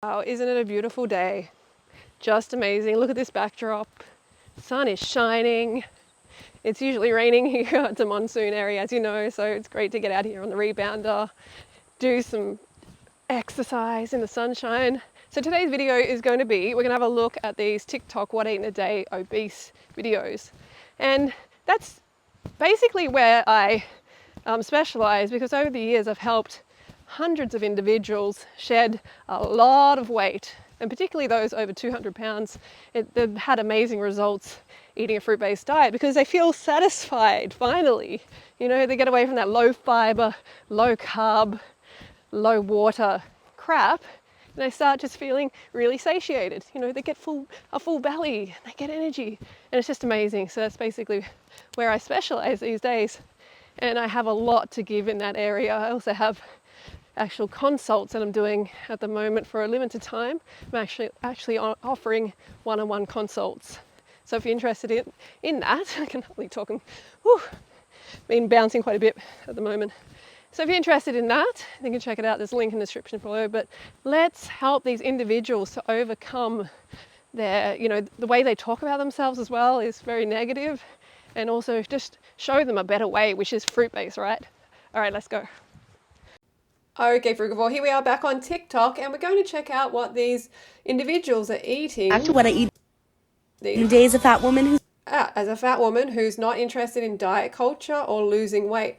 Wow, isn't it a beautiful day? Just amazing. Look at this backdrop. The sun is shining. It's usually raining here. It's a monsoon area, as you know, so it's great to get out here on the rebounder, do some exercise in the sunshine. So today's video is going to be, we're going to have a look at these TikTok what I eat in a day obese videos. And that's basically where I specialize, because over the years I've helped hundreds of individuals shed a lot of weight, and particularly those over 200 pounds. They've had amazing results eating a fruit-based diet because they feel satisfied finally. You know, they get away from that low fiber, low carb, low water crap, and they start just feeling really satiated. You know, they get a full belly, they get energy, and it's just amazing. So that's basically where I specialize these days, and I have a lot to give in that area. I also have actual consults that I'm doing at the moment for a limited time. I'm actually offering one-on-one consults. So if you're interested in that, I can hardly talk, and been bouncing quite a bit at the moment. So if you're interested in that, you can check it out. There's a link in the description below. But let's help these individuals to overcome their, the way they talk about themselves as well is very negative, and also just show them a better way, which is fruit-based, right? All right, let's go. Okay, Frugivore, here we are back on TikTok, and we're going to check out what these individuals are eating. Back to what I eat today as a fat woman who's not interested in diet culture or losing weight.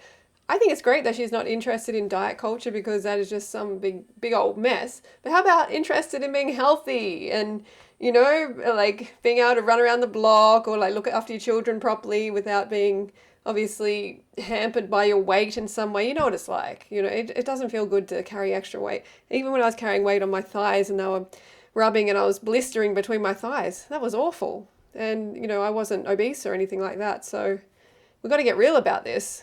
I think it's great that she's not interested in diet culture, because that is just some big old mess. But how about interested in being healthy and, like being able to run around the block, or like look after your children properly without being obviously hampered by your weight in some way. You know what it's like. It doesn't feel good to carry extra weight. Even when I was carrying weight on my thighs and they were rubbing and I was blistering between my thighs, that was awful. And, I wasn't obese or anything like that. So we've got to get real about this.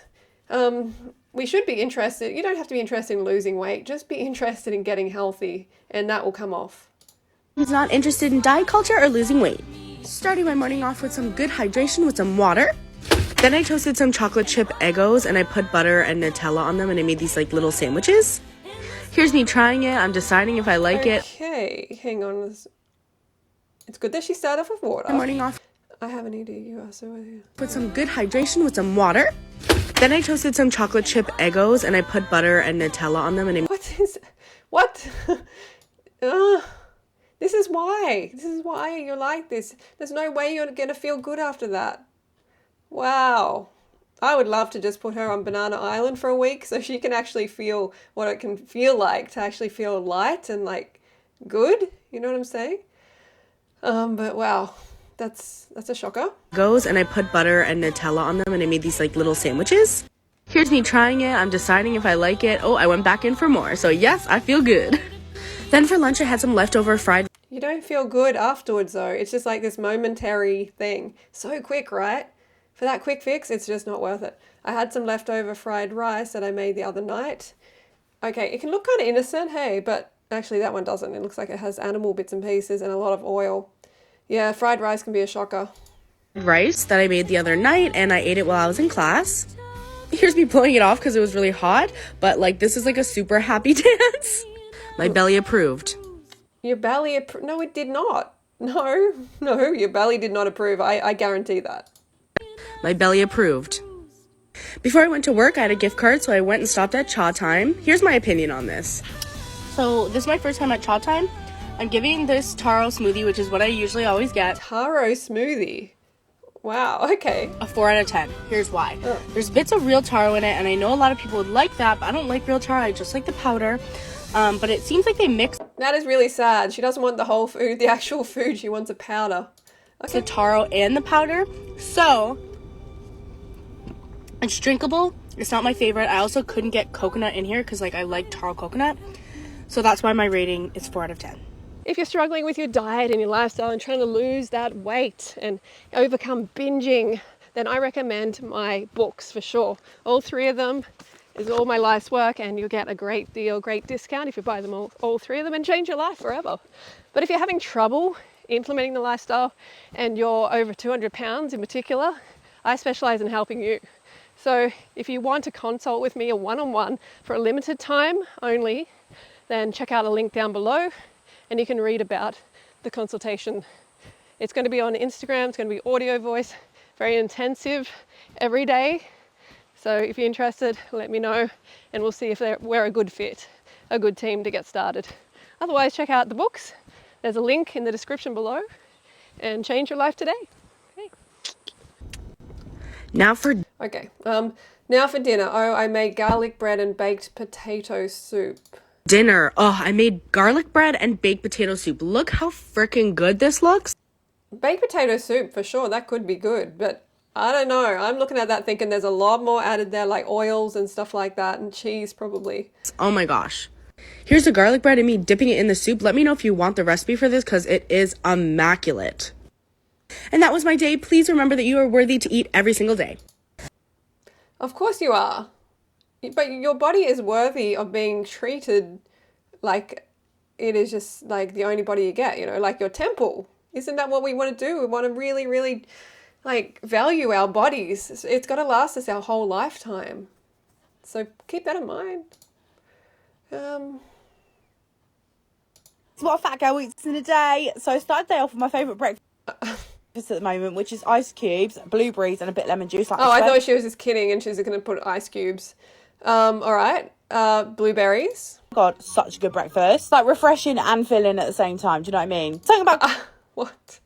We should be interested. You don't have to be interested in losing weight. Just be interested in getting healthy, and that will come off. who's not interested in diet culture or losing weight. Starting my morning off with some good hydration with some water. Then I toasted some chocolate chip Eggos and I put butter and Nutella on them, and I made these like little sandwiches. Here's me trying it. I'm deciding if I like it. Okay, hang on. It's good that she started off with water. Morning off. I haven't eaten. You are so Put some good hydration with some water. Then I toasted some chocolate chip Eggos and I put butter and Nutella on them, and I what? This is why you're like this. There's no way you're gonna feel good after that. Wow. I would love to just put her on Banana Island for a week so she can actually feel what it can feel like to actually feel light and like good. You know what I'm saying? But wow, that's a shocker. Goes and I put butter and Nutella on them, and I made these like little sandwiches. Here's me trying it. I'm deciding if I like it. Oh, I went back in for more. So yes, I feel good. Then for lunch I had some leftover fried. You don't feel good afterwards though. It's just like this momentary thing. So quick, right? For that quick fix, it's just not worth it. I had some leftover fried rice that I made the other night. Okay, it can look kind of innocent, hey, but actually that one doesn't. It looks like it has animal bits and pieces and a lot of oil. Yeah, fried rice can be a shocker. Rice that I made the other night, and I ate it while I was in class. Here's me pulling it off because it was really hot, but like this is like a super happy dance. My belly approved. Your belly no, it did not. No, your belly did not approve. I guarantee that. My belly approved. Before I went to work, I had a gift card, so I went and stopped at Cha Time. Here's my opinion on this. So this is my first time at Cha Time. I'm giving this taro smoothie, which is what I usually always get. Taro smoothie. Wow, okay. A 4 out of 10. Here's why. There's bits of real taro in it, and I know a lot of people would like that, but I don't like real taro. I just like the powder. But it seems like they mix. That is really sad. She doesn't want the whole food, the actual food. She wants a powder. Okay. The taro and the powder. So it's drinkable. It's not my favorite. I also couldn't get coconut in here because like I like taro coconut. So that's why my rating is 4 out of 10. If you're struggling with your diet and your lifestyle and trying to lose that weight and overcome binging, then I recommend my books for sure. All 3 of them is all my life's work, and you'll get a great deal, great discount if you buy them all 3 of them, and change your life forever. But if you're having trouble implementing the lifestyle and you're over 200 pounds in particular, I specialize in helping you. So if you want to consult with me, a one-on-one for a limited time only, then check out a link down below and you can read about the consultation. It's going to be on Instagram, it's going to be audio voice, very intensive every day. So if you're interested, let me know and we'll see if we're a good fit, a good team to get started. Otherwise, check out the books. There's a link in the description below and change your life today. Okay. Now for dinner. Oh, I made garlic bread and baked potato soup. dinner. Oh, I made garlic bread and baked potato soup. Look how freaking good this looks. Baked potato soup, for sure, that could be good, but I don't know. I'm looking at that thinking there's a lot more added there, like oils and stuff like that, and cheese probably. Oh my gosh. Here's the garlic bread and me dipping it in the soup. Let me know if you want the recipe for this because it is immaculate. And that was my day. Please remember that you are worthy to eat every single day. Of course you are. But your body is worthy of being treated like it is just like the only body you get, you know, like your temple. Isn't that what we want to do? We want to really, really like value our bodies. It's got to last us our whole lifetime. So keep that in mind. It's what a fat girl eats in a day. So I started the day off with my favourite breakfast at the moment, which is ice cubes, blueberries, and a bit of lemon juice. Like I thought she was just kidding and she's going to put ice cubes. All right. Blueberries. God, such a good breakfast. Like refreshing and filling at the same time. Do you know what I mean? Something about What?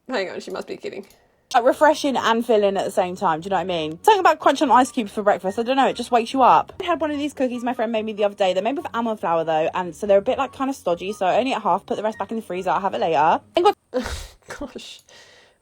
Hang on, she must be kidding. like refreshing and filling at the same time. Do you know what I mean? Something about crunching ice cubes for breakfast. I don't know. It just wakes you up. I had one of these cookies my friend made me the other day. They're made with almond flour though, and so they're a bit like kind of stodgy. So I only ate half. Put the rest back in the freezer. I'll have it later. Gosh.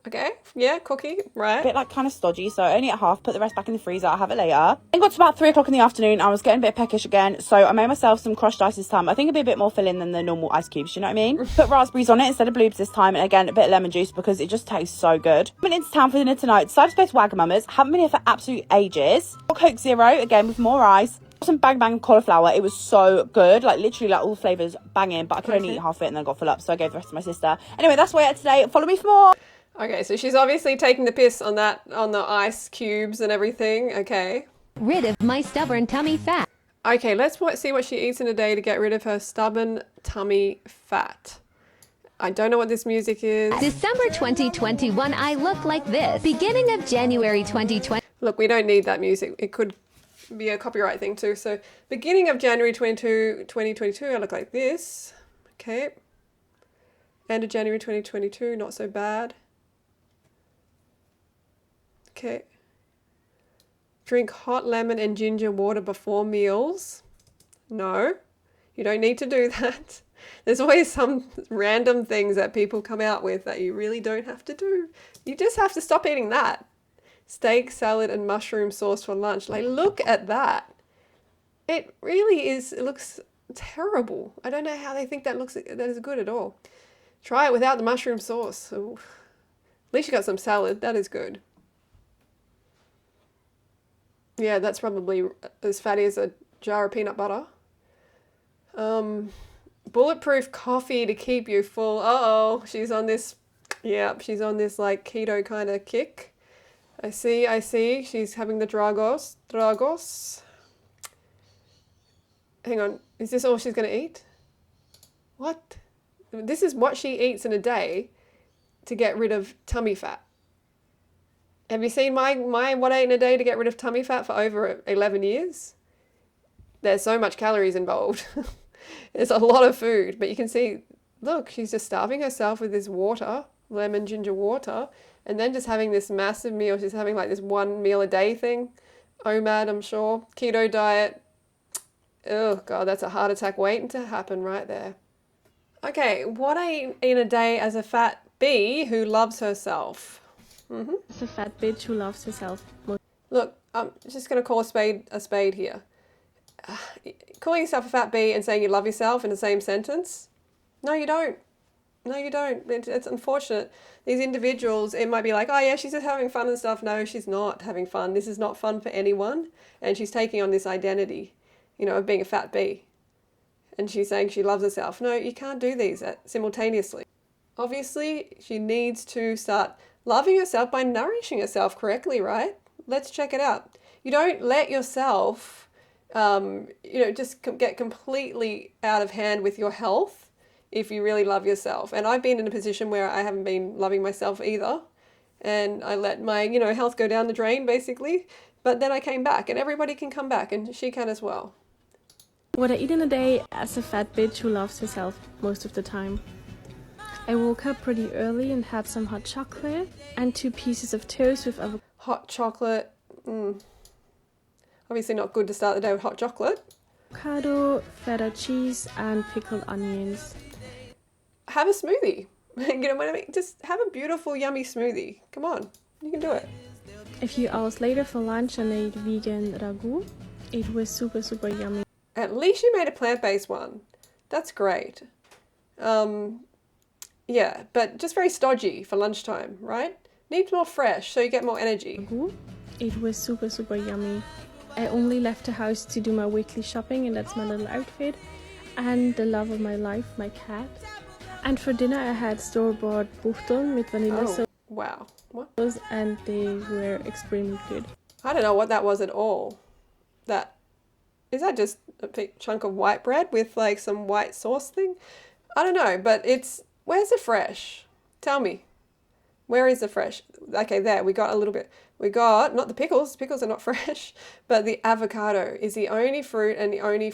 Okay. Yeah, cookie. Right. A bit like kind of stodgy, so I only ate half. Put the rest back in the freezer. I'll have it later. Then got to about 3 o'clock in the afternoon. I was getting a bit peckish again, so I made myself some crushed ice this time. I think it'd be a bit more filling than the normal ice cubes. You know what I mean? Put raspberries on it instead of blues this time, and again a bit of lemon juice because it just tastes so good. Went into town for dinner tonight. Decided to go to Wagamama's. Haven't been here for absolute ages. Got Coke Zero again with more ice. Some bang bang cauliflower. It was so good, like literally like all the flavours banging, but I could only eat half of it and then got full up, so I gave the rest to my sister. Anyway, that's what I ate today. Follow me for more. Okay, so she's obviously taking the piss on that, on the ice cubes and everything. Okay. Rid of my stubborn tummy fat. Okay, let's see what she eats in a day to get rid of her stubborn tummy fat. I don't know what this music is. December 2021, I look like this. Beginning of January 2020. Look, we don't need that music. It could be a copyright thing too. So beginning of January 2022, I look like this. Okay. End of January 2022, not so bad. Okay. Drink hot lemon and ginger water before meals. No, you don't need to do that. There's always some random things that people come out with that you really don't have to do. You just have to stop eating that. Steak, salad, and mushroom sauce for lunch. Like, look at that. It really is, it looks terrible. I don't know how they think that is good at all. Try it without the mushroom sauce. Ooh. At least you got some salad. That is good. Yeah, that's probably as fatty as a jar of peanut butter. Bulletproof coffee to keep you full. Uh-oh, she's on this, yeah, she's on this like keto kind of kick. I see. She's having the Dragos. Hang on, is this all she's going to eat? What? This is what she eats in a day to get rid of tummy fat. Have you seen my what I ate in a day to get rid of tummy fat for over 11 years? There's so much calories involved. It's a lot of food, but you can see, look, she's just starving herself with this water, lemon ginger water, and then just having this massive meal. She's having like this 1 meal a day thing. OMAD, I'm sure. Keto diet. Oh God, that's a heart attack waiting to happen right there. Okay, what I eat in a day as a fat bee who loves herself. It's a fat bitch who loves herself. Look, I'm just going to call a spade here. Calling yourself a fat bee and saying you love yourself in the same sentence? No, you don't. No, you don't. It's unfortunate. These individuals, it might be like, oh yeah, she's just having fun and stuff. No, she's not having fun. This is not fun for anyone. And she's taking on this identity, you know, of being a fat bee. And she's saying she loves herself. No, you can't do these simultaneously. Obviously, she needs to start loving herself by nourishing herself correctly, right? Let's check it out. You don't let yourself just get completely out of hand with your health if you really love yourself. And I've been in a position where I haven't been loving myself either. And I let my, health go down the drain basically. But then I came back, and everybody can come back, and she can as well. What I eat in a day as a fat bitch who loves herself most of the time. I woke up pretty early and had some hot chocolate and 2 pieces of toast with Hot chocolate. Obviously not good to start the day with hot chocolate. avocado, feta cheese, and pickled onions. Have a smoothie. You know what I mean? Just have a beautiful, yummy smoothie. Come on, you can do it. A few hours later for lunch, I made vegan ragu. It was super, super yummy. At least you made a plant-based one. That's great. Yeah, but just very stodgy for lunchtime, right? Needs more fresh so you get more energy. It was super, super yummy. I only left the house to do my weekly shopping, and that's my little outfit. And the love of my life, my cat. And for dinner I had store-bought buchteln with vanilla sauce. Wow. What? And they were extremely good. I don't know what that was at all. Is that just a big chunk of white bread with like some white sauce thing? I don't know, but where's the fresh? Tell me. Where is the fresh? Okay, there, we got a little bit. We got, not the pickles are not fresh, but the avocado is the only fruit and the only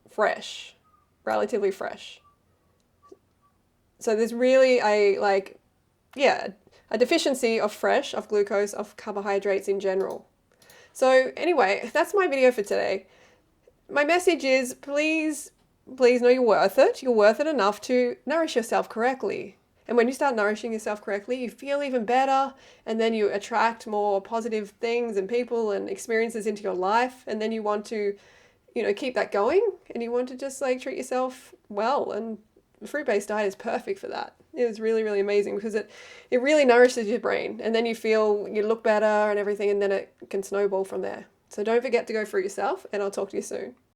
fresh, relatively fresh. So there's really a deficiency of fresh, of glucose, of carbohydrates in general. So anyway, that's my video for today. My message is please know you're worth it. You're worth it enough to nourish yourself correctly. And when you start nourishing yourself correctly, you feel even better, and then you attract more positive things and people and experiences into your life, and then you want to, keep that going, and you want to just like treat yourself well, and the fruit-based diet is perfect for that. It is really, really amazing because it really nourishes your brain, and then you look better and everything, and then it can snowball from there. So don't forget to go fruit yourself, and I'll talk to you soon.